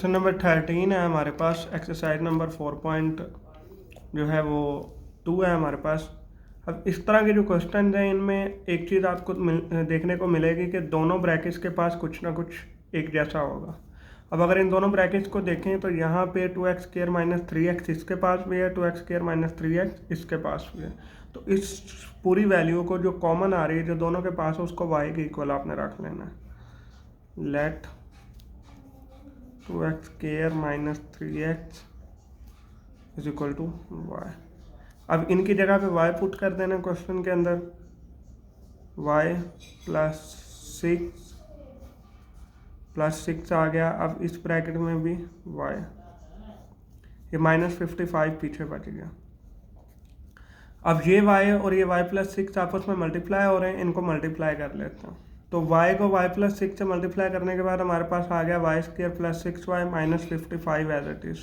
Question number 13 है हमारे पास। Exercise number 4 point जो है वो 2 है हमारे पास। अब इस तरह के जो क्वेश्चन हैं इनमें एक चीज़ आपको देखने को मिलेगी कि दोनों ब्रैकेट्स के पास कुछ ना कुछ एक जैसा होगा। अब अगर इन दोनों ब्रैकेट्स को देखें तो यहाँ पे 2x² माइनस 3x इसके पास भी है, 2x² माइनस 3x इसके पास भी है। तो इस पूरी वैल्यू को जो कॉमन आ रही है जो दोनों के पास है उसको y के इक्वल आपने रख लेना है। Let 2x² minus 3x is equal to y। अब इनकी जगह पे y पुट कर देना क्वेश्चन के अंदर। y प्लस सिक्स आ गया। अब इस ब्रैकेट में भी y, ये -55 पीछे बच गया। अब ये y और ये y प्लस सिक्स आपस में मल्टीप्लाई हो रहे हैं, इनको मल्टीप्लाई कर लेते हैं। तो y को y प्लस सिक्स से मल्टीप्लाई करने के बाद हमारे पास आ गया y² plus 6y minus 55 as it is.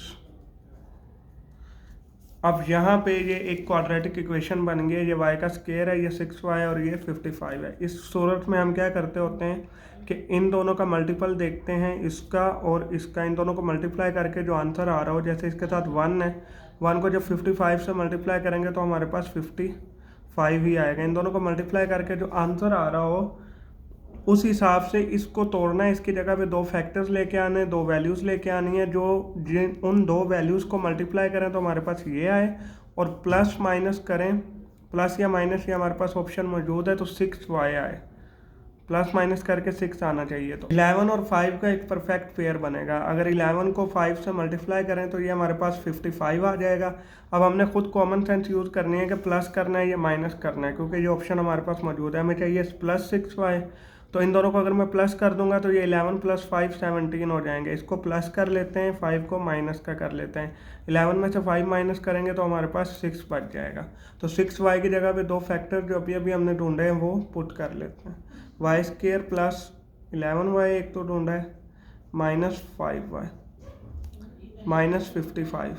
अब यहाँ पे ये एक क्वाड्रेटिक इक्वेशन बन गई, ये y का स्क्वायर है, ये 6y और ये 55 है। इस सूरत में हम क्या करते होते हैं कि इन दोनों का मल्टीपल देखते हैं, इसका और इसका, इन दोनों को मल्टीप्लाई करके जो आंसर आ रहा हो, जैसे इसके साथ 1 है, 1 को जब 55 से मल्टीप्लाई करेंगे तो हमारे पास 55 ही आएगा। इन दोनों को मल्टीप्लाई करके जो आंसर आ रहा हो उस हिसाब से इसको तोड़ना है। इसकी जगह पे दो फैक्टर्स लेके आने, दो वैल्यूज़ लेके आनी है, जो उन दो वैल्यूज़ को मल्टीप्लाई करें तो हमारे पास ये आए, और प्लस माइनस करें, प्लस या माइनस, ये हमारे पास ऑप्शन मौजूद है, तो 6y आए। प्लस माइनस करके 6 आना चाहिए। तो 11 और 5 का एक परफेक्ट पेयर बनेगा। अगर 11 को 5 से मल्टीप्लाई करें तो ये हमारे पास 55 आ जाएगा। अब हमने खुद कॉमन सेंस यूज़ करनी है कि प्लस करना है या माइनस करना है, क्योंकि ये ऑप्शन हमारे पास मौजूद है। हमें चाहिए प्लस 6y, तो इन दोनों को अगर मैं प्लस कर दूंगा तो ये 11 प्लस 5 17 हो जाएंगे। इसको प्लस कर लेते हैं, 5 को माइनस का कर लेते हैं। 11 में से 5 माइनस करेंगे तो हमारे पास 6 बच जाएगा। तो 6y की जगह पे दो फैक्टर जो अभी अभी हमने ढूंढे हैं वो पुट कर लेते हैं। y² प्लस 11y एक तो ढूंढा है, माइनस 5y माइनस 55।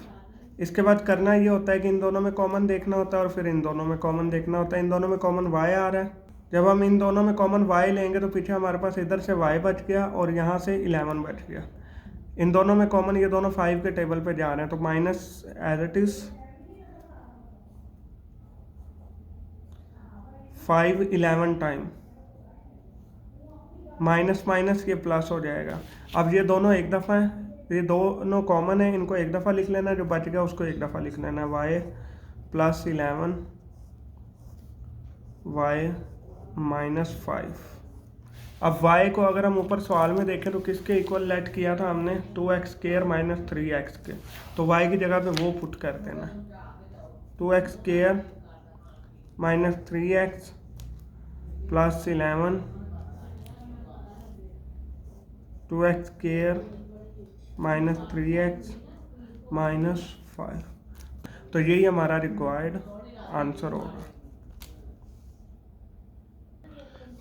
इसके बाद करना ये होता है कि इन दोनों में कॉमन देखना होता है और फिर इन दोनों में कॉमन देखना होता है। इन दोनों में कॉमन y आ रहा है, जब हम इन दोनों में कॉमन y लेंगे तो पीछे हमारे पास इधर से y बच गया और यहाँ से 11 बच गया। इन दोनों में कॉमन, ये दोनों 5 के टेबल पे जा रहे हैं, तो minus as it is 5 11 time, minus minus ये प्लस हो जाएगा। अब ये दोनों एक दफ़ा है, ये दोनों कॉमन है, इनको एक दफ़ा लिख लेना, जो बच गया उसको एक दफ़ा लिख लेना। y plus 11 y minus 5। अब y को अगर हम ऊपर सवाल में देखें तो किसके इक्वल लेट किया था हमने, 2x² माइनस 3x के, तो y की जगह पे वो पुट कर देना। 2x² minus 3x plus 11, 2x² minus 3x minus 5। तो यही हमारा रिक्वायर्ड आंसर होगा।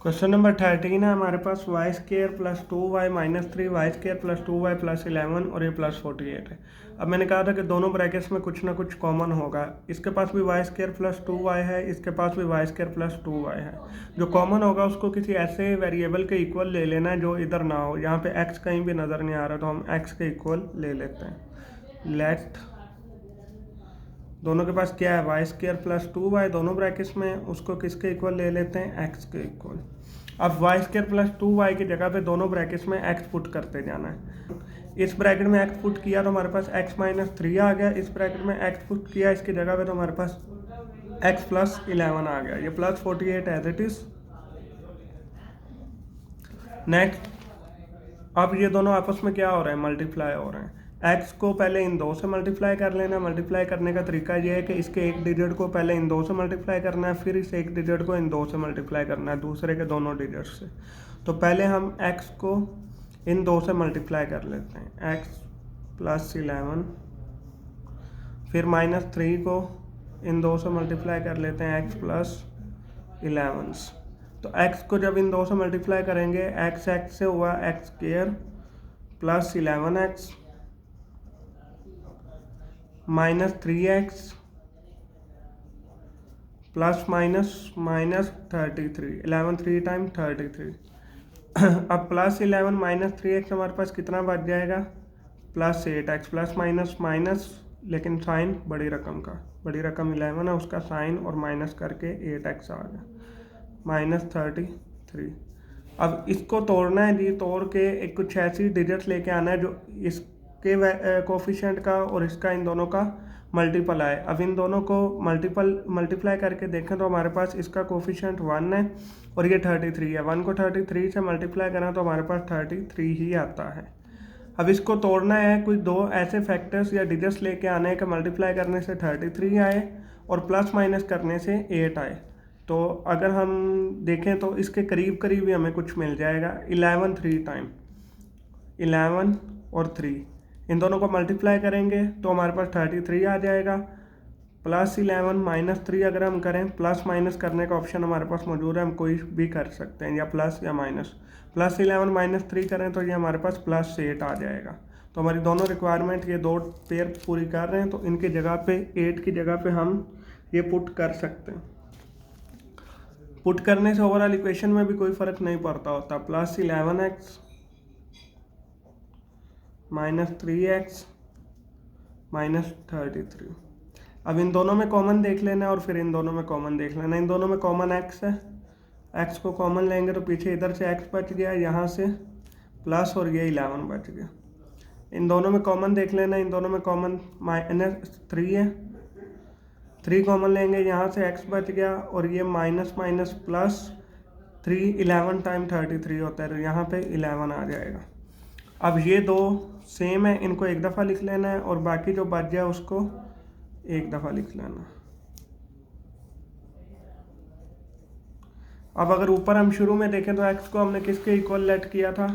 क्वेश्चन नंबर 13 है हमारे पास। y² plus 2y minus 3, y² plus 2y plus 11 और ये प्लस 48 है। अब मैंने कहा था कि दोनों ब्रैकेट्स में कुछ ना कुछ कॉमन होगा। इसके पास भी y² प्लस 2y है, इसके पास भी y² प्लस 2y है। जो कॉमन होगा उसको किसी ऐसे वेरिएबल के इक्वल ले लेना है जो इधर ना हो। यहाँ पे x कहीं भी नज़र नहीं आ रहा, तो हम x के इक्वल ले लेते हैं। लेट दोनों के पास क्या है, y² प्लस 2y दोनों ब्रैकेट्स में, उसको किसके इक्वल ले लेते हैं, x के इक्वल। अब y² प्लस 2y की जगह पे दोनों ब्रैकेट्स में x पुट करते जाना है। इस ब्रैकेट में x पुट किया तो हमारे पास x माइनस 3 आ गया। इस ब्रैकेट में x पुट किया इसकी जगह पे तो हमारे पास x प्लस 11 आ गया। ये plus 48 as it is. Next, अब ये दोनों आपस में क्या हो रहे हैं, मल्टीप्लाई हो रहे हैं। x को पहले इन दो से मल्टीप्लाई कर लेना। मल्टीप्लाई करने का तरीका ये है कि इसके एक डिजिट को पहले इन दो से मल्टीप्लाई करना है, फिर इस एक डिजिट को इन दो से मल्टीप्लाई करना है, दूसरे के दोनों डिजिट से। तो पहले हम x को इन दो से मल्टीप्लाई कर लेते हैं, x प्लस 11, फिर माइनस 3 को इन दो से मल्टीप्लाई कर लेते हैं, x प्लस 11। तो x को जब इन दो से मल्टीप्लाई करेंगे, x से हुआ x² plus 11x minus 3x plus minus minus 33, 11 3 time 33। अब प्लस 11 माइनस 3x हमारे पास कितना बच जाएगा, plus 8x plus minus minus, लेकिन साइन बड़ी रकम का, बड़ी रकम 11 है, उसका साइन और माइनस करके 8x आ गया -33। अब इसको तोड़ना है जी, तोड़ के एक कुछ ऐसी डिजिट्स लेके आना है जो इसके कोफिशिएंट का और इसका इन दोनों का मल्टीपल आए। अब इन दोनों को मल्टीप्लाई करके देखें तो हमारे पास इसका कोफिशिएंट 1 है और ये 33 है। 1 को 33 से मल्टीप्लाई करना तो हमारे पास 33 ही आता है। अब इसको तोड़ना है, कुछ दो ऐसे फैक्टर्स या डिजिट्स लेके आने हैं कि मल्टीप्लाई करने से 33 आए और प्लस माइनस करने से 8 आए। तो अगर हम देखें तो इसके करीब करीब ही हमें कुछ मिल जाएगा। 11 3 टाइम, 11 और 3 इन दोनों को मल्टीप्लाई करेंगे तो हमारे पास 33 आ जाएगा। +11 -3 अगर हम करें, प्लस माइनस करने का ऑप्शन हमारे पास मौजूद है, हम कोई भी कर सकते हैं, या प्लस या माइनस। +11 -3 करें तो ये हमारे पास +8 आ जाएगा। तो हमारी दोनों रिक्वायरमेंट ये दो पेयर पूरी कर रहे हैं, तो इनकी जगह पे 8 की जगह पे हम ये पुट कर सकते हैं। पुट करने से ओवरऑल इक्वेशन में भी कोई फ़र्क नहीं पड़ता होता। +11x -3x -33। अब इन दोनों में कॉमन देख लेना है और फिर इन दोनों में कॉमन देख लेना है। इन दोनों में कॉमन x है, x को कॉमन लेंगे तो पीछे इधर से x बच गया, यहाँ से प्लस और ये 11 बच गया। इन दोनों में कॉमन देख लेना, इन दोनों में कॉमन -3 है, 3 कॉमन लेंगे, यहाँ से x बच गया और ये माइनस माइनस प्लस 3, 11 टाइम 33 होता है तो यहाँ पे 11 आ जाएगा। अब ये दो सेम है, इनको एक दफ़ा लिख लेना है और बाकी जो बच जाए उसको एक दफ़ा लिख लेना। अब अगर ऊपर हम शुरू में देखें तो x को हमने किसके इक्वल लेट किया था,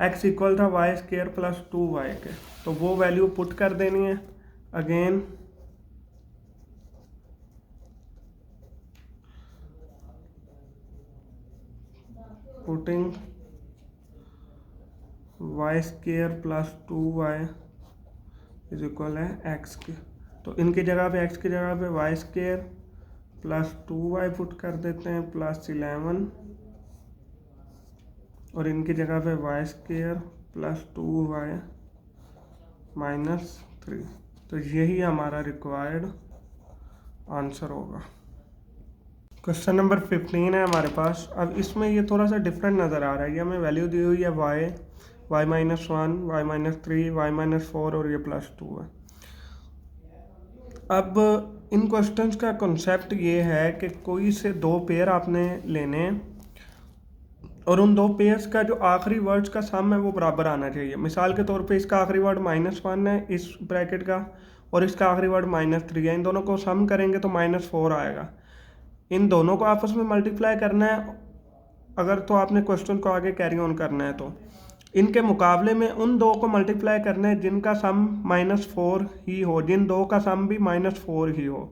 x इक्वल था y² + 2y के, तो वो वैल्यू पुट कर देनी है। Again putting y² + 2y is equal है x के, तो इनकी जगह पे x की जगह पे y² + 2y पुट कर देते हैं +11 और इनकी जगह पे y² + 2y -3। तो यही हमारा रिक्वायर्ड आंसर होगा। क्वेश्चन नंबर 15 है हमारे पास। अब इसमें ये थोड़ा सा डिफरेंट नज़र आ रहा है। ये हमें वैल्यू दी हुई है y, y -1, y -3, y -4 और ये +2 है। अब इन क्वेश्चंस का कॉन्सेप्ट ये है कि कोई से दो पेयर आपने लेने हैं और उन दो पेयर्स का जो आखिरी वर्ड्स का सम है वो बराबर आना चाहिए। मिसाल के तौर पे इसका आखिरी वर्ड -1 है इस ब्रैकेट का और इसका आखिरी वर्ड -3 है। इन दोनों को सम करेंगे तो -4 आएगा। इन दोनों को आपस में मल्टीप्लाई करना है अगर, तो आपने क्वेश्चन को आगे कैरी ऑन करना है। तो इनके मुकाबले में उन दो को मल्टीप्लाई करना है जिनका सम -4 ही हो, जिन दो का सम भी -4 ही हो।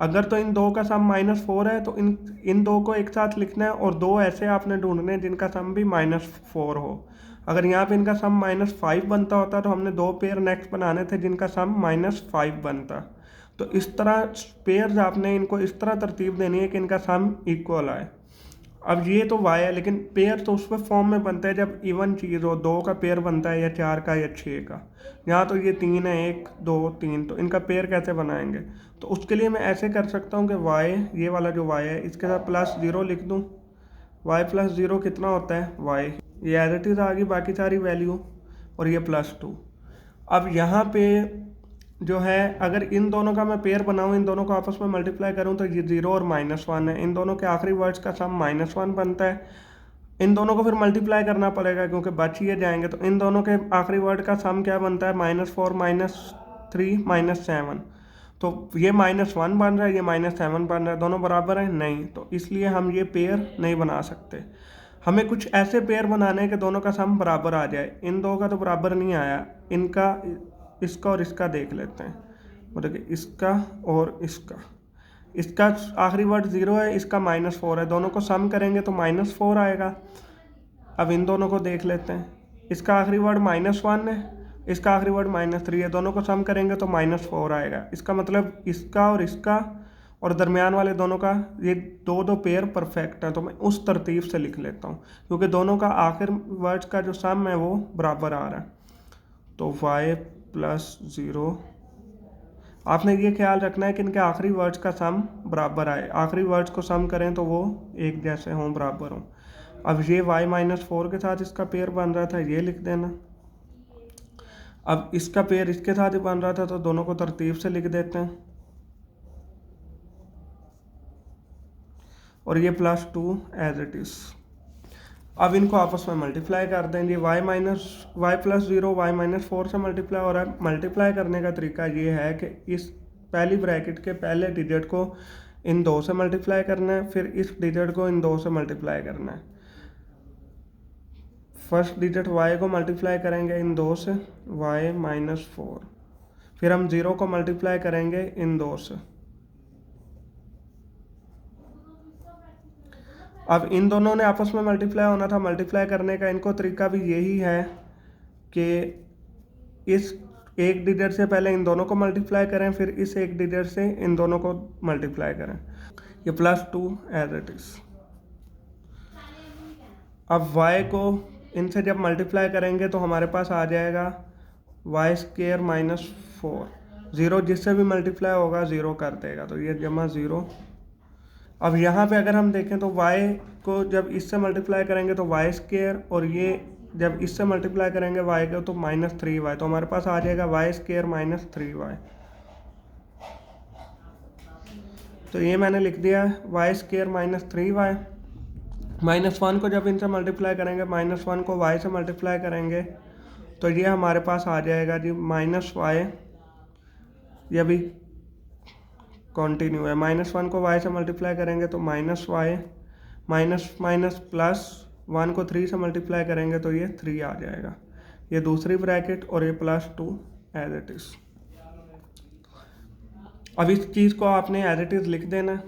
अगर तो इन दो का सम -4 है तो इन दो को एक साथ लिखना है और दो ऐसे आपने ढूंढने हैं जिनका सम भी -4 हो। अगर यहाँ पे इनका सम -5 बनता होता तो हमने दो पेयर नेक्स्ट बनाने थे जिनका सम -5 बनता। तो इस तरह पेयर्स आपने इनको इस तरह तरतीब देनी है कि इनका सम इक्वल आए। अब ये तो y है, लेकिन पेयर तो उस फॉर्म में बनता है जब इवन चीज़ हो, 2 का पेयर बनता है या 4 का या 6 का। यहाँ तो ये 3 है, 1 2 3, तो इनका पेयर कैसे बनाएंगे? तो उसके लिए मैं ऐसे कर सकता हूँ कि y, ये वाला जो y है इसके साथ +0 लिख दूँ। y + 0 कितना होता है y, ये एज इट इज़ आ गई बाकी सारी वैल्यू और ये +2। अब यहाँ पे जो है अगर इन दोनों का मैं पेयर बनाऊँ, इन दोनों को आपस में मल्टीप्लाई करूँ तो ये 0 और -1 है। इन दोनों के आखिरी वर्ड्स का सम -1 बनता है। इन दोनों को फिर मल्टीप्लाई करना पड़ेगा क्योंकि बच ही जाएंगे। तो इन दोनों के आखिरी वर्ड का सम क्या बनता है, -4 -3 -7। तो ये -1 बन रहा है, ये -7 बन रहा है, दोनों बराबर है नहीं, तो इसलिए हम ये पेयर नहीं बना सकते। हमें कुछ ऐसे पेयर बनाने हैं कि दोनों का सम बराबर आ जाए। इन दो का तो बराबर नहीं आया, इनका इसका और इसका देख लेते हैं। मतलब कि इसका और इसका आखिरी वर्ड 0 है, इसका -4 है, दोनों को सम करेंगे तो -4 आएगा। अब इन दोनों को देख लेते हैं। इसका आखिरी वर्ड -1 है, इसका आखिरी वर्ड -3 है, दोनों को सम करेंगे तो -4 आएगा। इसका मतलब इसका और दरमियान वाले दोनों का ये दो पेयर परफेक्ट है। तो मैं उस तरतीब से लिख लेता हूँ क्योंकि दोनों का आखिर वर्ड्स का जो सम है वो बराबर आ रहा है। तो y प्लस 0। आपने ये ख्याल रखना है कि इनके आखिरी वर्ड्स का सम बराबर आए, आखिरी वर्ड्स को सम करें तो वो एक जैसे हों, बराबर हों। अब ये y माइनस 4 के साथ इसका पेयर बन रहा था, ये लिख देना। अब इसका पेयर इसके साथ ही बन रहा था, तो दोनों को तरतीब से लिख देते हैं। और ये प्लस 2 एज इट इज़। अब इनको आपस में मल्टीप्लाई कर देंगे। y प्लस 0 y माइनस 4 से मल्टीप्लाई हो रहा है। मल्टीप्लाई करने का तरीका ये है कि इस पहली ब्रैकेट के पहले डिजिट को इन 2 से मल्टीप्लाई करना है, फिर इस डिजिट को इन 2 से मल्टीप्लाई करना है। फर्स्ट डिजिट y को मल्टीप्लाई करेंगे इन 2 से, y माइनस 4। फिर हम 0 को मल्टीप्लाई करेंगे इन 2 से। अब इन दोनों ने आपस में मल्टीप्लाई होना था। मल्टीप्लाई करने का इनको तरीका भी यही है कि इस एक डिजिट से पहले इन दोनों को मल्टीप्लाई करें, फिर इस एक डिजिट से इन दोनों को मल्टीप्लाई करें। ये प्लस 2 एज इट इज़। अब y को इनसे जब मल्टीप्लाई करेंगे तो हमारे पास आ जाएगा y स्क्वायर माइनस 4। 0 जिससे भी मल्टीप्लाई होगा 0 कर देगा, तो ये जमा 0। अब यहाँ पे अगर हम देखें तो y को जब इससे मल्टीप्लाई करेंगे तो y स्क्वायर, और ये जब इससे मल्टीप्लाई करेंगे y को तो माइनस 3y, तो हमारे पास आ जाएगा y स्क्वायर माइनस 3y। तो ये मैंने लिख दिया y square minus 3y। Minus 1 को जब इनसे मल्टीप्लाई करेंगे, माइनस 1 को y से मल्टीप्लाई करेंगे, तो ये हमारे पास आ जाएगा जी माइनस y। ये भी कंटिन्यू है। माइनस 1 को y से मल्टीप्लाई करेंगे तो minus y, minus minus plus 1 को 3 से मल्टीप्लाई करेंगे तो ये 3 आ जाएगा। ये दूसरी ब्रैकेट और ये प्लस 2 एज इट इज़। अब इस चीज़ को आपने एज इट इज़ लिख देना।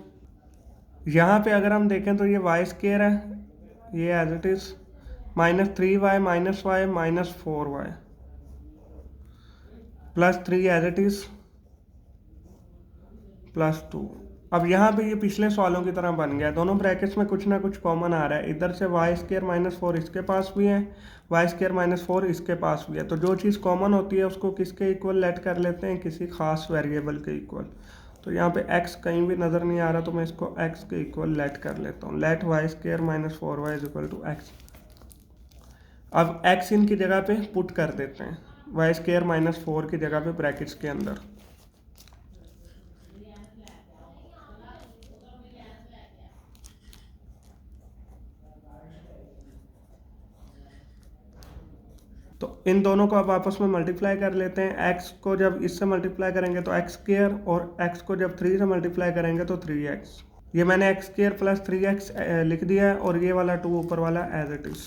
यहाँ पे अगर हम देखें तो ये y स्क्वायर है, ये as it is minus 3y minus y minus 4y plus 3 as it is plus 2। अब यहाँ पे ये पिछले सवालों की तरह बन गया। दोनों ब्रैकेट्स में कुछ ना कुछ कॉमन आ रहा है। इधर से y स्क्वायर माइनस 4 इसके पास भी है, y स्क्वायर माइनस 4 इसके पास भी है। तो जो चीज़ कॉमन होती है उसको किसके इक्वल लेट कर लेते हैं, किसी खास वेरिएबल के इक्वल। तो यहाँ पे x कहीं भी नज़र नहीं आ रहा, तो मैं इसको x के इक्वल लेट कर लेता हूँ। Let y square minus 4y is equal to x। अब x इनकी जगह पे पुट कर देते हैं, y स्क्वायर माइनस 4 की जगह पे ब्रैकेट्स के अंदर। तो इन दोनों को अब आपस में मल्टीप्लाई कर लेते हैं। x को जब इससे मल्टीप्लाई करेंगे तो x स्क्वायर, और x को जब 3 से मल्टीप्लाई करेंगे तो 3x। ये मैंने x स्क्वायर प्लस 3x लिख दिया है, और ये वाला 2 ऊपर वाला एज इट इज़।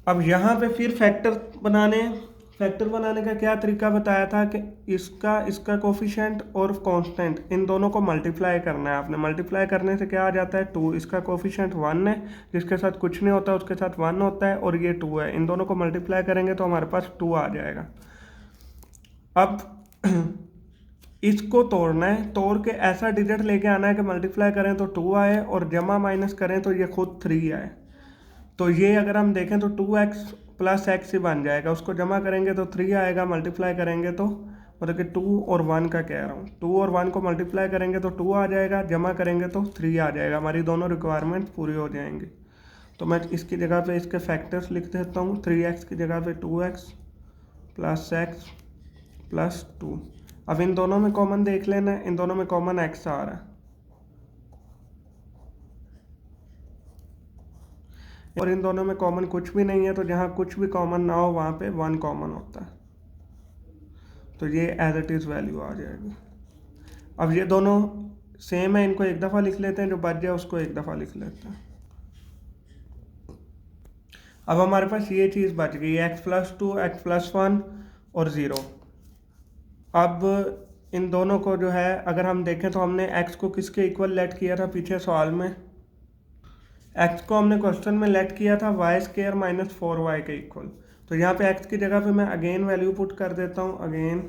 अब यहाँ पे फिर फैक्टर बनाने का क्या तरीका बताया था कि इसका कोफिशिएंट और कांस्टेंट इन दोनों को मल्टीप्लाई करना है आपने। मल्टीप्लाई करने से क्या आ जाता है 2। इसका कोफिशिएंट 1 है, जिसके साथ कुछ नहीं होता उसके साथ 1 होता है, और ये 2 है। इन दोनों को मल्टीप्लाई करेंगे तो हमारे पास 2 आ जाएगा। अब इसको तोड़ना है, तोड़ के ऐसा डिजिट लेके आना है कि मल्टीप्लाई करें तो 2 आए, और जमा माइनस करें तो ये खुद 3 आए। तो ये अगर हम देखें तो 2x प्लस x ही बन जाएगा। उसको जमा करेंगे तो 3 आएगा, मल्टीप्लाई करेंगे तो, मतलब कि 2 और 1 का कह रहा हूँ, 2 और 1 को मल्टीप्लाई करेंगे तो 2 आ जाएगा, जमा करेंगे तो 3 आ जाएगा। हमारी दोनों रिक्वायरमेंट पूरी हो जाएंगी। तो मैं इसकी जगह पे इसके फैक्टर्स लिख देता हूँ। 3x की जगह पे 2x प्लस x प्लस 2। अब इन दोनों में कॉमन देख लेना है, इन दोनों में कॉमन x आ रहा है, और इन दोनों में कॉमन कुछ भी नहीं है। तो जहाँ कुछ भी कॉमन ना हो वहाँ पे 1 कॉमन होता है, तो ये एज इट इज़ वैल्यू आ जाएगी। अब ये दोनों सेम है, इनको एक दफ़ा लिख लेते हैं, जो बच जाए उसको एक दफ़ा लिख लेते हैं। अब हमारे पास ये चीज़ बच गई, x प्लस 2 x प्लस 1 और 0। अब इन दोनों को जो है अगर हम देखें तो हमने x को किसके इक्वल लेट किया था पीछे सवाल में, x को हमने क्वेश्चन में लेट किया था y स्क्वायर माइनस 4y के इक्वल। तो यहाँ पे x की जगह पे मैं अगेन वैल्यू पुट कर देता हूँ। Again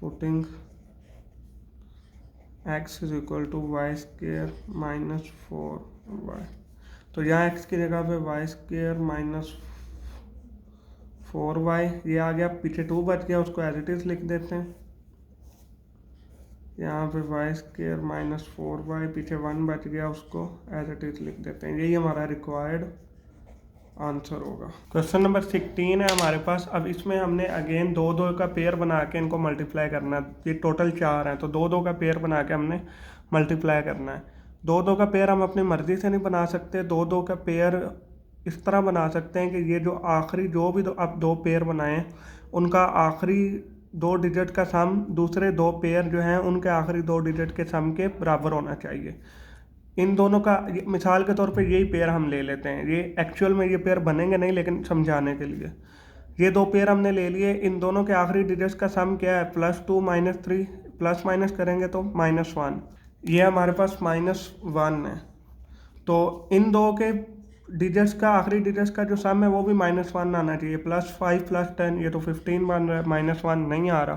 putting x is equal to y square minus 4y। तो यहाँ x की जगह पे वाई स्क्र माइनस 4y ये आ गया, पीछे 2 बच गया, उसको एज इट इज़ लिख देते हैं। यहाँ पे वाई स्क्र माइनस 4y, पीछे 1 बच गया, उसको एज इट इज़ लिख देते हैं। यही हमारा रिक्वायर्ड आंसर होगा। क्वेश्चन नंबर 16 है हमारे पास। अब इसमें हमने अगेन 2 का पेयर बना के इनको मल्टीप्लाई करना है। ये टोटल 4 हैं, तो 2 का पेयर बना के हमने मल्टीप्लाई करना है। 2 का पेयर हम अपनी मर्जी से नहीं बना सकते। 2 का पेयर इस तरह बना सकते हैं कि ये जो आखिरी जो भी अब 2 पेयर बनाए उनका आखिरी 2 डिजिट का सम दूसरे 2 पेयर जो हैं उनके आखिरी 2 डिजिट के सम के बराबर होना चाहिए। इन दोनों का मिसाल के तौर पे यही पेयर हम ले लेते हैं। ये एक्चुअल में ये पेयर बनेंगे नहीं, लेकिन समझाने के लिए ये 2 पेयर हमने ले लिए। इन दोनों के आखिरी डिजिट्स का सम क्या है? +2 -3, प्लस माइनस करेंगे तो -1। ये हमारे पास -1 है। तो इन 2 के डिजिट्स का आखिरी डिजिट्स का जो सम है वो भी -1 आना चाहिए। +5 +10 ये तो 15 बन रहा है, -1 नहीं आ रहा,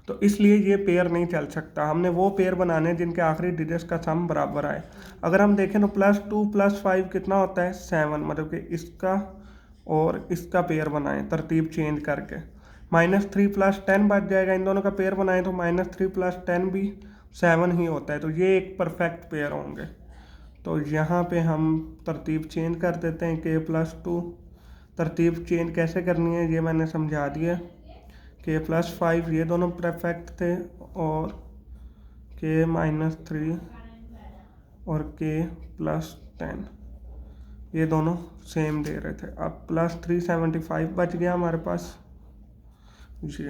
तो इसलिए ये पेयर नहीं चल सकता। हमने वो पेयर बनाने जिनके आखिरी डिजिट्स का सम बराबर आए। अगर हम देखें तो +2 +5 कितना होता है? 7, मतलब कि इसका और इसका पेयर बनाएं तरतीब चेंज करके। -3 +10 बच जाएगा। इन दोनों का पेयर बनाएं तो -3 +10 भी 7 ही होता है, तो ये एक परफेक्ट पेयर होंगे। तो यहाँ पे हम तरतीब चेंज कर देते हैं। k+2 तरतीब चेंज कैसे करनी है ये मैंने समझा दिया। k+5 ये दोनों परफेक्ट थे, और k-3 और k+10 ये दोनों सेम दे रहे थे। अब +375 बच गया हमारे पास जी।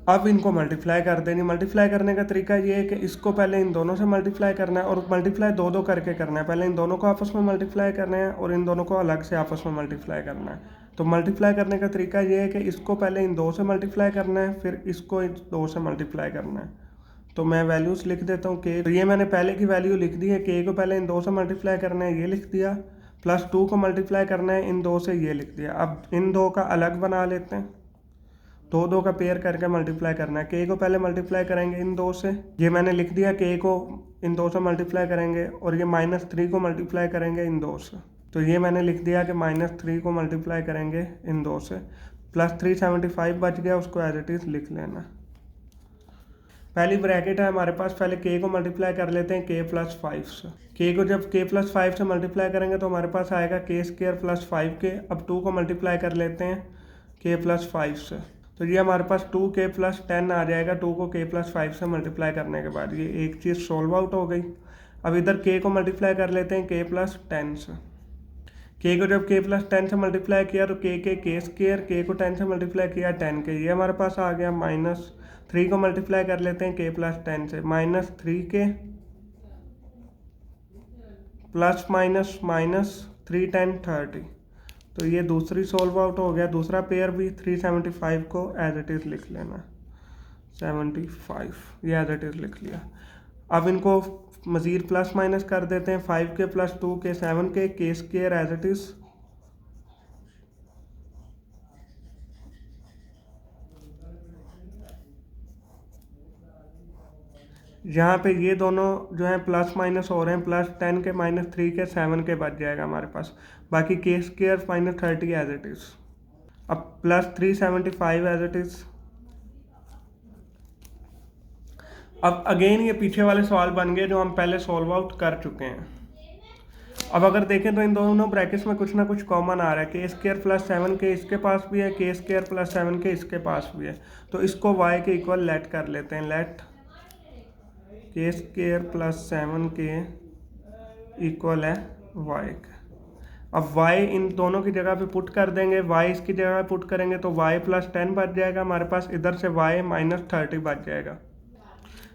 अब इनको मल्टीप्लाई कर देंगे। मल्टीप्लाई करने का तरीका ये है कि इसको पहले इन दोनों से मल्टीप्लाई करना है, और मल्टीप्लाई 2 करके करना है। पहले इन दोनों को आपस में मल्टीप्लाई करना है और इन दोनों को अलग से आपस में मल्टीप्लाई करना है। तो मल्टीप्लाई करने का तरीका ये है कि इसको पहले इन 2 से मल्टीप्लाई करना है, फिर इसको इन 2 से मल्टीप्लाई करना है। तो मैं वैल्यूज़ लिख देता हूँ। के तो ये मैंने पहले की वैल्यू लिख दी है। के को पहले इन 2 से मल्टीप्लाई करना है, ये लिख दिया। +2 को मल्टीप्लाई करना है इन 2 से, ये लिख दिया। अब इन 2 का अलग बना लेते हैं। 2 का पेयर करके मल्टीप्लाई करना है। के को पहले मल्टीप्लाई करेंगे इन 2 से, ये मैंने लिख दिया। के को इन 2 से मल्टीप्लाई करेंगे, और ये -3 को मल्टीप्लाई करेंगे इन 2 से। तो ये मैंने लिख दिया कि -3 को मल्टीप्लाई करेंगे इन 2 से। +375 बच गया, उसको एज इट इज़ लिख लेना। पहली ब्रैकेट है हमारे पास, पहले के को मल्टीप्लाई कर लेते हैं k+5 से। के को जब k+5 से मल्टीप्लाई करेंगे तो हमारे पास आएगा k² + 5k। अब 2 को मल्टीप्लाई कर लेते हैं k+5 से, तो ये हमारे पास 2k + 10 आ जाएगा। 2 को k+5 से मल्टीप्लाई करने के बाद ये एक चीज़ सोल्व आउट हो गई। अब इधर k को मल्टीप्लाई कर लेते हैं k + 10 से। k को जब k + 10 से मल्टीप्लाई किया तो k², k को 10 से मल्टीप्लाई किया 10k, ये हमारे पास आ गया। -3 को मल्टीप्लाई कर लेते हैं k + 10 से, -3k + -3 10 30। तो ये दूसरी सोल्व आउट हो गया। दूसरा पेयर भी 375 को एज इट इज़ लिख लेना। 75 ये एज इट इज़ लिख लिया। अब इनको मज़ीद प्लस माइनस कर देते हैं। 5k + 2k 7k, k² as it is. यहाँ पे ये दोनों जो हैं प्लस माइनस हो रहे हैं। +10k -3k 7k बच जाएगा हमारे पास। बाकी k² -30 एज इट इज़। अब +375 एज इट इज़। अब अगेन ये पीछे वाले सवाल बन गए जो हम पहले सॉल्व आउट कर चुके हैं। अब अगर देखें तो इन दोनों ब्रैकेट्स में कुछ ना कुछ कॉमन आ रहा है। k² + 7k इसके पास भी है, k² + 7k इसके पास भी है। तो इसको y के इक्वल लेट कर लेते हैं। लेट k² + 7k इक्वल है y के। अब y इन दोनों की जगह पे पुट कर देंगे। y इसकी जगह पुट करेंगे तो y + 10 बच जाएगा हमारे पास। इधर से y -30 बच जाएगा।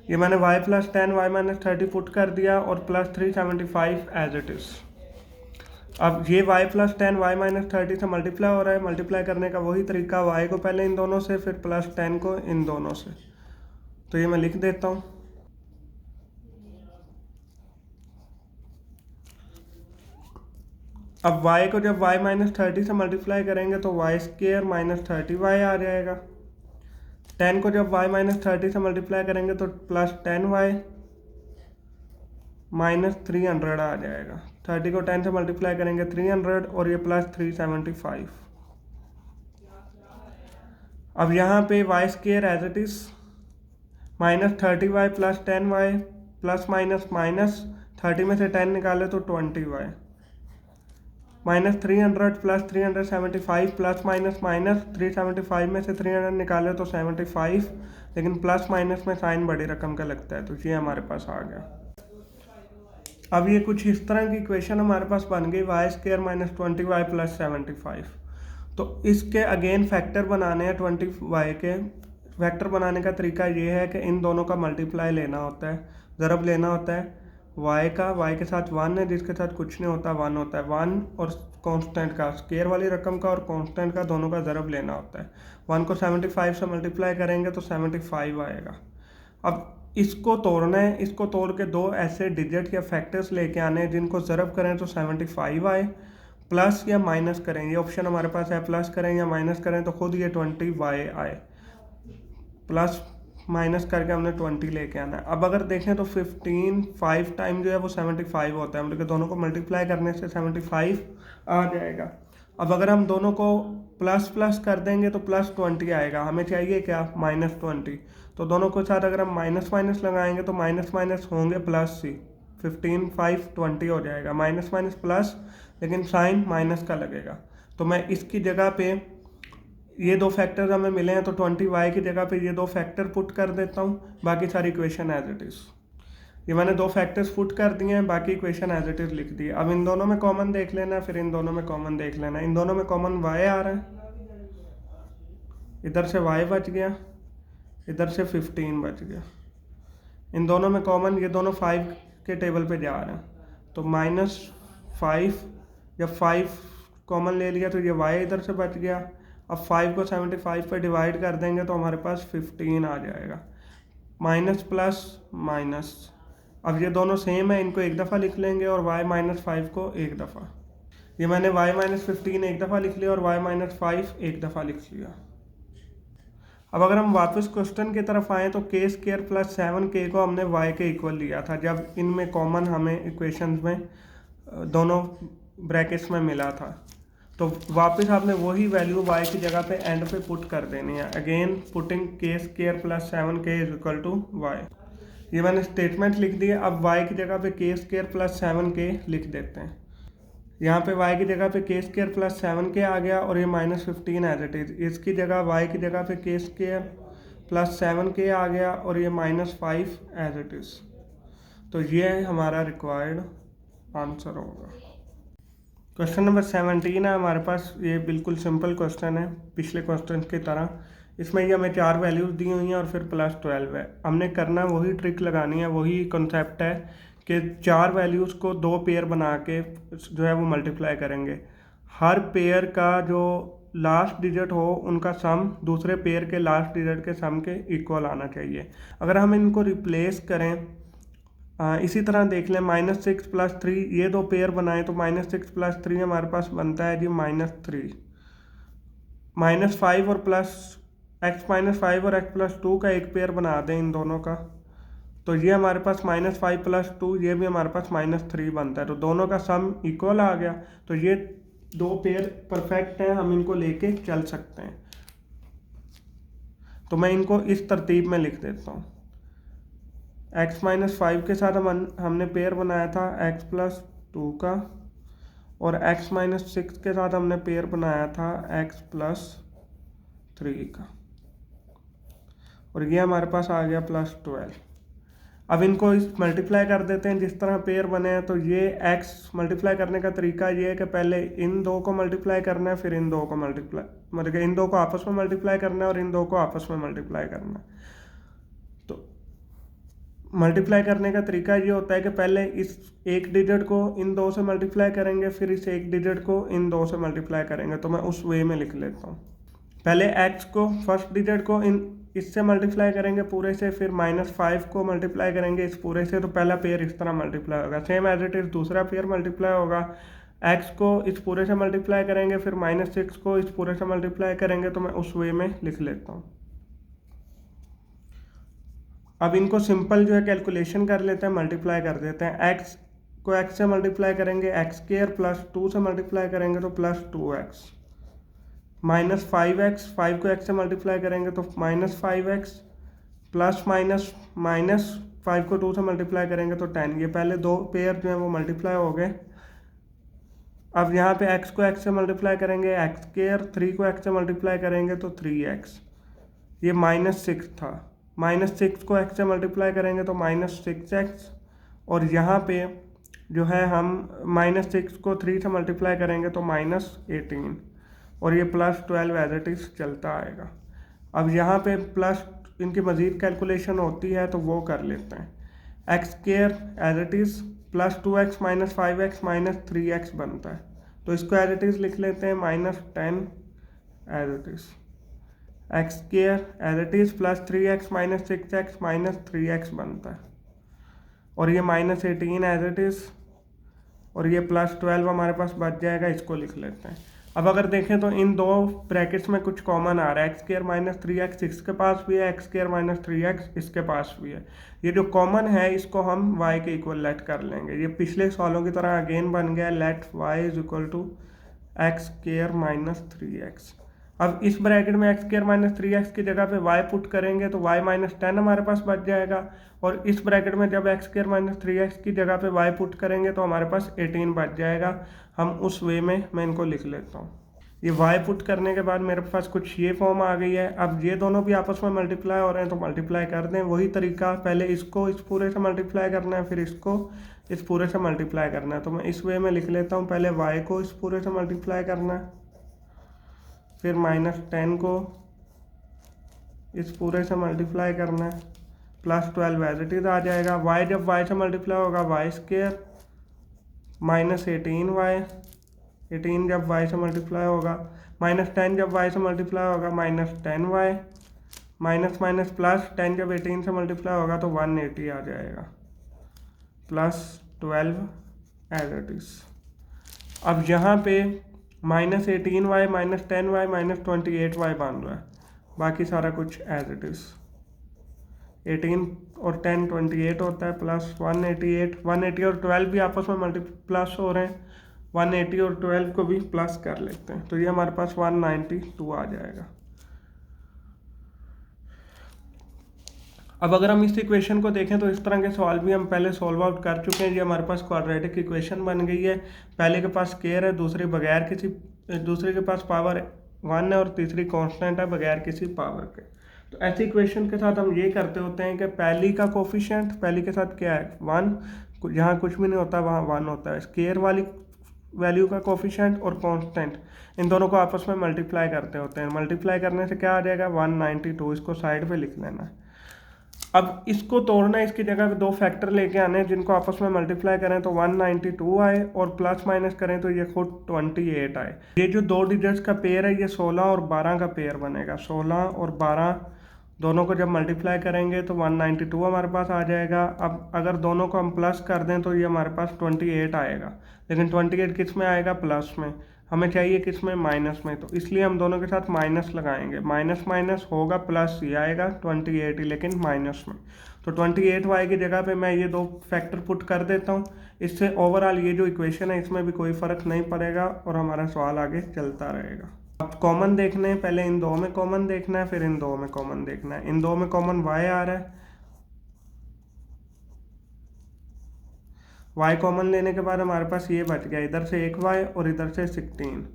ये मैंने y + 10 y -30 पुट कर दिया, और +375 एज इट इज़। अब ये y + 10 y -30 से मल्टीप्लाई हो रहा है। मल्टीप्लाई करने का वही तरीका, y को पहले इन दोनों से, फिर +10 को इन दोनों से। तो ये मैं लिख देता हूँ। अब y को जब y -30 से मल्टीप्लाई करेंगे तो y² -30y आ जाएगा। 10 को जब y -30 से मल्टीप्लाई करेंगे तो +10y, -300 आ जाएगा। 30 को 10 से मल्टीप्लाई करेंगे 300 और ये प्लस 375। अब यहाँ पे y square as it is -30y plus 10y plus minus minus 30 में से 10 निकाले तो 20y -300 plus 375 plus minus minus 375 में से 300 निकाले तो 75, लेकिन प्लस माइनस में साइन बड़ी रकम का लगता है, तो ये हमारे पास आ गया। अब ये कुछ इस तरह की इक्वेशन हमारे पास बन गई वाई स्क्वायर -20y प्लस 75। तो इसके अगेन फैक्टर बनाने हैं 20y के। फैक्टर बनाने का तरीका ये है कि इन दोनों का मल्टीप्लाई लेना होता है, ज़रब लेना होता है y का, y के साथ 1 है जिसके साथ कुछ नहीं होता, 1 होता है। 1 और कांस्टेंट का, स्क्वायर वाली रकम का और कांस्टेंट का, दोनों का ज़रब लेना होता है। 1 को 75 से मल्टीप्लाई करेंगे तो 75 आएगा। अब इसको तोड़ना है, इसको तोड़ के दो ऐसे डिजिट या फैक्टर्स लेके आने हैं जिनको ज़रब करें तो 75 आए, प्लस या माइनस करें, ये ऑप्शन हमारे पास है, प्लस करें या माइनस करें तो खुद ये 20y आए। प्लस माइनस करके हमने 20 लेके आना है। अब अगर देखें तो 15 5 टाइम जो है वो 75 होता है, मतलब कि दोनों को मल्टीप्लाई करने से 75 आ जाएगा। अब अगर हम दोनों को प्लस प्लस कर देंगे तो प्लस 20 आएगा। हमें चाहिए क्या, -20। तो दोनों के साथ अगर हम माइनस माइनस लगाएंगे तो माइनस माइनस होंगे प्लस ही, 15 5 20 हो जाएगा। माइनस माइनस प्लस, लेकिन साइन माइनस का लगेगा। तो मैं इसकी जगह पे ये दो फैक्टर्स हमें मिले हैं तो 20y की जगह पे ये दो फैक्टर पुट कर देता हूँ, बाकी सारी इक्वेशन एज इट इज़। ये मैंने दो फैक्टर्स पुट कर दिए हैं, बाकी इक्वेशन एज इट इज़ लिख दी है। अब इन दोनों में कॉमन देख लेना है, फिर इन दोनों में कॉमन देख लेना है। इन दोनों में कॉमन y आ रहा है, इधर से y बच गया, इधर से 15 बच गया। इन दोनों में कॉमन, ये दोनों 5 के टेबल पे जा रहे हैं, तो -5, जब 5 कॉमन ले लिया तो ये y इधर से बच गया। अब 5 को 75 पे डिवाइड कर देंगे तो हमारे पास 15 आ जाएगा। माइनस प्लस माइनस, अब ये दोनों सेम है, इनको एक दफ़ा लिख लेंगे और y -5 को एक दफ़ा। ये मैंने y -15 एक दफ़ा लिख लिया और y -5 एक दफ़ा लिख लिया। अब अगर हम वापस क्वेश्चन की तरफ आएँ तो k स्क्वायर प्लस 7k को हमने y के इक्वल लिया था जब इनमें कॉमन हमें इक्वेशंस में दोनों ब्रैकेट्स में मिला था। तो वापस आपने वही वैल्यू y की जगह पे एंड पे पुट कर देनी है। Again putting k square plus 7k is equal to y। ये मैंने स्टेटमेंट लिख दी है। अब y की जगह पे k स्क्वायर प्लस 7k लिख देते हैं। यहाँ पे y की जगह पे k स्क्वायर प्लस 7k आ गया और ये -15 एज इट इज़। इसकी जगह y की जगह पे k स्क्वायर प्लस 7k आ गया और ये -5 एज इट इज़। तो ये हमारा रिक्वायर्ड आंसर होगा। क्वेश्चन नंबर 17 है हमारे पास। ये बिल्कुल सिंपल क्वेश्चन है पिछले क्वेश्चन की तरह। इसमें ये हमें 4 वैल्यूज़ दी हुई हैं और फिर +12 है। हमने करना वही ट्रिक लगानी है, वही कॉन्सेप्ट है कि 4 वैल्यूज़ को 2 पेयर बना के जो है वो मल्टीप्लाई करेंगे। हर पेयर का जो लास्ट डिजिट हो उनका सम दूसरे पेयर के लास्ट डिजिट के सम के इक्वल आना चाहिए। अगर हम इनको रिप्लेस करें, इसी तरह देख लें, -6 + 3, ये दो पेयर बनाएं तो -6 + 3 हमारे पास बनता है जी -3। -5 और प्लस x-5 और x+2 का एक पेयर बना दें इन दोनों का, तो ये हमारे पास -5 + 2, ये भी हमारे पास -3 बनता है। तो दोनों का सम इक्वल आ गया। तो ये दो पेयर परफेक्ट हैं, हम इनको लेके चल सकते हैं। तो मैं इनको इस तरतीब में लिख देता हूँ। x-5 के साथ हमने पेयर बनाया था x+2 का, और x-6 के साथ हमने पेयर बनाया था x+3 का, और ये हमारे पास आ गया +12। अब इनको इस मल्टीप्लाई कर देते हैं जिस तरह पेयर बने हैं। तो ये x मल्टीप्लाई करने का तरीका ये है कि पहले इन दो को मल्टीप्लाई करना है, फिर इन दो को मल्टीप्लाई, मतलब इन दो को आपस में मल्टीप्लाई करना है और इन दो को आपस में मल्टीप्लाई करना है। तो मल्टीप्लाई करने का तरीका ये होता है कि पहले इस एक डिजिट को इन दो से मल्टीप्लाई करेंगे, फिर इस एक डिजिट को इन दो से मल्टीप्लाई करेंगे। तो मैं उस वे में लिख लेता हूँ। पहले x को, फर्स्ट डिजिट को इससे मल्टीप्लाई करेंगे पूरे से, फिर -5 को मल्टीप्लाई करेंगे इस पूरे से। तो पहला पेयर इस तरह मल्टीप्लाई होगा, सेम एज इट इज़ दूसरा पेयर मल्टीप्लाई होगा। x को इस पूरे से मल्टीप्लाई करेंगे, फिर -6 को इस पूरे से मल्टीप्लाई करेंगे। तो मैं उस वे में लिख लेता हूँ। अब इनको सिंपल जो है कैलकुलेशन कर लेते हैं, मल्टीप्लाई कर देते हैं। x को x से मल्टीप्लाई करेंगे x² प्लस 2 से मल्टीप्लाई करेंगे तो प्लस 2x, माइनस 5x, 5 को x से मल्टीप्लाई करेंगे तो minus 5x, plus minus minus 5 को 2 से मल्टीप्लाई करेंगे तो 10। ये पहले दो पेयर जो है वो मल्टीप्लाई हो गए। अब यहाँ पे x को x से मल्टीप्लाई करेंगे x², 3 को x से मल्टीप्लाई करेंगे तो 3x, ये -6 था। -6 को x से मल्टीप्लाई करेंगे तो -6x, और यहाँ पे जो है हम -6 को 3 से मल्टीप्लाई करेंगे तो -18, और ये +12 एज इट इज़ चलता आएगा। अब यहाँ पे प्लस इनकी मज़ीद कैलकुलेशन होती है तो वो कर लेते हैं। x² as it is plus 2x minus 5x minus 3x बनता है, तो इसको एज इट इज़ लिख लेते हैं -10 as it is. x² as it is plus 3x minus 6x minus 3x बनता है, और ये -18 एज इट इज़, और ये +12 हमारे पास बच जाएगा, इसको लिख लेते हैं। अब अगर देखें तो इन दो ब्रैकेट्स में कुछ कॉमन आ रहा है, x² माइनस 3x इसके पास भी है, x² माइनस 3x इसके पास भी है। ये जो कॉमन है इसको हम y के इक्वल लेट कर लेंगे। ये पिछले सवालों की तरह अगेन बन गया, let y is equal to x² minus 3x। अब इस ब्रैकेट में x² माइनस 3x की जगह पे y पुट करेंगे तो y माइनस 10 हमारे पास बच जाएगा, और इस ब्रैकेट में जब x² माइनस 3x की जगह पे y पुट करेंगे तो हमारे पास 18 बच जाएगा। हम उस वे में मैं इनको लिख लेता हूँ। ये y पुट करने के बाद मेरे पास कुछ ये फॉर्म आ गई है। अब ये दोनों भी आपस में मल्टीप्लाई हो रहे हैं तो मल्टीप्लाई कर दें, वही तरीका, पहले इसको इस पूरे से मल्टीप्लाई करना है, फिर इसको इस पूरे से मल्टीप्लाई करना है। तो मैं इस वे में लिख लेता हूँ, पहले y को इस पूरे से मल्टीप्लाई करना है, फिर -10 को इस पूरे से मल्टीप्लाई करना है, +12 एज इट इज़ आ जाएगा। y जब y से मल्टीप्लाई होगा y² माइनस 18y, 18 जब y से मल्टीप्लाई होगा, -10 जब y से मल्टीप्लाई होगा -10y, माइनस माइनस प्लस 10 जब 18 से मल्टीप्लाई होगा तो 180 आ जाएगा, +12 एज इट इज़। अब यहाँ पे -18y minus 10y minus 28y बन रहा है, बाकी सारा कुछ एज इट इज़। 18 और 10 28 होता है, प्लस 180 और 12 भी आपस में प्लस हो रहे हैं, 180 और 12 को भी प्लस कर लेते हैं, तो ये हमारे पास 192 आ जाएगा। अब अगर हम इस इक्वेशन को देखें तो इस तरह के सवाल भी हम पहले सॉल्व आउट कर चुके हैं। ये हमारे पास क्वाड्रेटिक इक्वेशन बन गई है, पहले के पास स्क्वायर है, दूसरे के पास पावर 1 है, और तीसरी कांस्टेंट है बगैर किसी पावर के। तो ऐसी इक्वेशन के साथ हम ये करते होते हैं कि पहली का कोफिशिएंट, पहली के साथ क्या है 1, जहाँ कुछ भी नहीं होता वहाँ 1 होता है, स्क्वायर वाली वैल्यू का कोफिशिएंट और कांस्टेंट, इन दोनों को आपस में मल्टीप्लाई करते होते हैं। मल्टीप्लाई करने से क्या आ जाएगा 192, इसको साइड पे लिख लेना है। अब इसको तोड़ना है, इसकी जगह पे दो फैक्टर लेके आने हैं जिनको आपस में मल्टीप्लाई करें तो 192 आए, और प्लस माइनस करें तो ये खुद 28 आए। ये जो दो डिजिट्स का पेयर है ये 16 और 12 का पेयर बनेगा। 16 और 12 दोनों को जब मल्टीप्लाई करेंगे तो 192 हमारे पास आ जाएगा। अब अगर दोनों को हम प्लस कर दें तो ये हमारे पास 28 आएगा, लेकिन 28 किस में आएगा, प्लस में। हमें चाहिए किस में, माइनस में, तो इसलिए हम दोनों के साथ माइनस लगाएंगे। माइनस माइनस होगा प्लस, ये आएगा 28 ही, लेकिन माइनस में। तो 28y की जगह पे मैं ये दो फैक्टर पुट कर देता हूँ। इससे ओवरऑल ये जो इक्वेशन है इसमें भी कोई फ़र्क नहीं पड़ेगा और हमारा सवाल आगे चलता रहेगा। अब कॉमन देखने हैं, पहले इन दो में कॉमन देखना है, फिर इन दो में कॉमन देखना है। इन दो में कॉमन y आ रहा है, y कॉमन लेने के बाद हमारे पास ये बच गया, इधर से 1y और इधर से 16।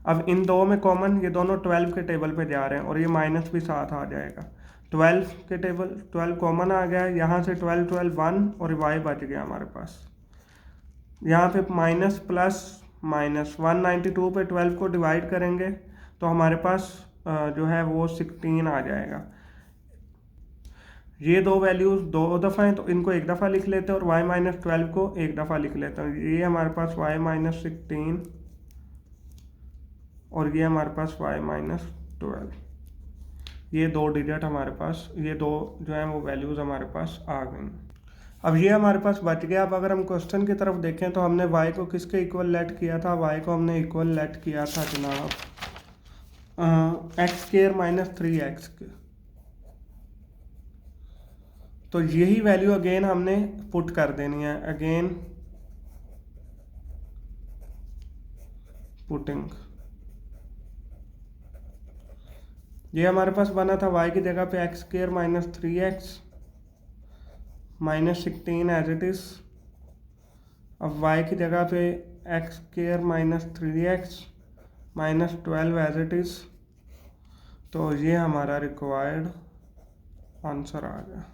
अब इन दो में कॉमन, ये दोनों 12 के टेबल पे जा रहे हैं और ये माइनस भी साथ आ जाएगा। 12 के टेबल 12 कॉमन आ गया, यहाँ से 12 12 1 और y बच गया हमारे पास। यहाँ पे माइनस प्लस माइनस 192 पे 12 को डिवाइड करेंगे तो हमारे पास जो है वो 16 आ जाएगा। ये दो वैल्यूज दो दफ़ा हैं तो इनको एक दफ़ा लिख लेते हैं और y माइनस 12 को एक दफ़ा लिख लेते हैं। ये हमारे पास y माइनस 16 और ये हमारे पास y माइनस 12। ये दो डिजिट हमारे पास, ये दो जो है वो वैल्यूज़ हमारे पास आ गई। अब ये हमारे पास बच गया। अब अगर हम क्वेश्चन की तरफ देखें तो हमने y को किसके इक्वल लेट किया था, y को हमने इक्वल लेट किया था जनाब x² माइनस 3x के। तो यही वैल्यू अगेन हमने पुट कर देनी है, अगेन पुटिंग। ये हमारे पास बना था y की जगह पे x square minus 3x minus 16 as it is. अब y की जगह पे x square minus 3x minus 12 as it is. तो ये हमारा रिक्वायर्ड आंसर आ गया।